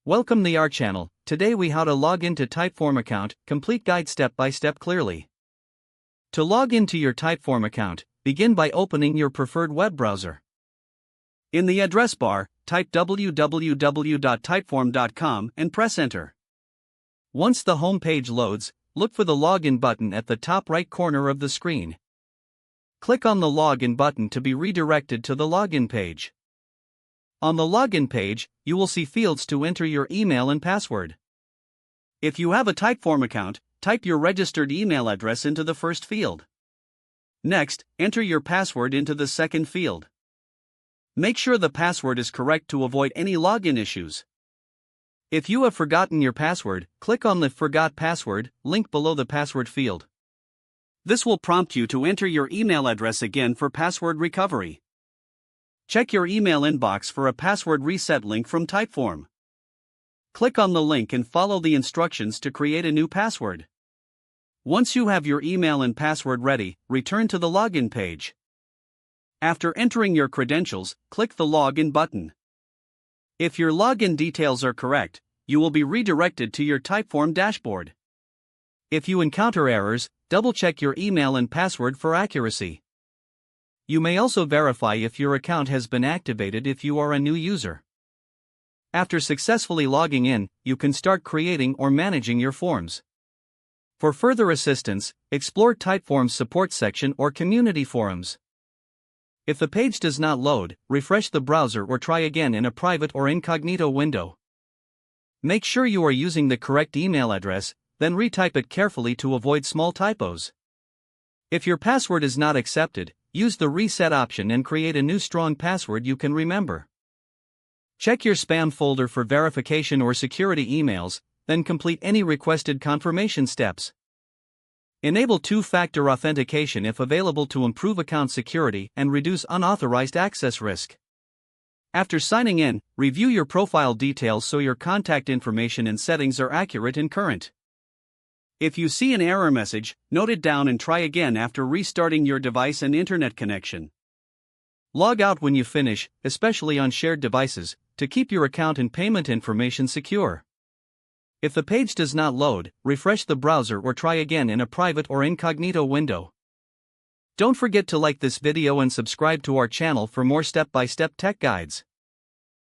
Welcome to our channel. Today we how to log into Typeform account, complete guide step by step clearly. To log into your Typeform account, begin by opening your preferred web browser. In the address bar, type www.typeform.com and press enter. Once the home page loads, look for the login button at the top right corner of the screen. Click on the login button to be redirected to the login page. On the login page, you will see fields to enter your email and password. If you have a Typeform account, type your registered email address into the first field. Next, enter your password into the second field. Make sure the password is correct to avoid any login issues. If you have forgotten your password, click on the Forgot Password link below the password field. This will prompt you to enter your email address again for password recovery. Check your email inbox for a password reset link from Typeform. Click on the link and follow the instructions to create a new password. Once you have your email and password ready, return to the login page. After entering your credentials, click the Login button. If your login details are correct, you will be redirected to your Typeform dashboard. If you encounter errors, double-check your email and password for accuracy. You may also verify if your account has been activated if you are a new user. After successfully logging in, you can start creating or managing your forms. For further assistance, explore Typeform's support section or community forums. If the page does not load, refresh the browser or try again in a private or incognito window. Make sure you are using the correct email address, then retype it carefully to avoid small typos. If your password is not accepted, use the reset option and create a new strong password you can remember. Check your spam folder for verification or security emails, then complete any requested confirmation steps. Enable two-factor authentication if available to improve account security and reduce unauthorized access risk. After signing in, review your profile details so your contact information and settings are accurate and current. If you see an error message, note it down and try again after restarting your device and internet connection. Log out when you finish, especially on shared devices, to keep your account and payment information secure. If the page does not load, refresh the browser or try again in a private or incognito window. Don't forget to like this video and subscribe to our channel for more step-by-step tech guides.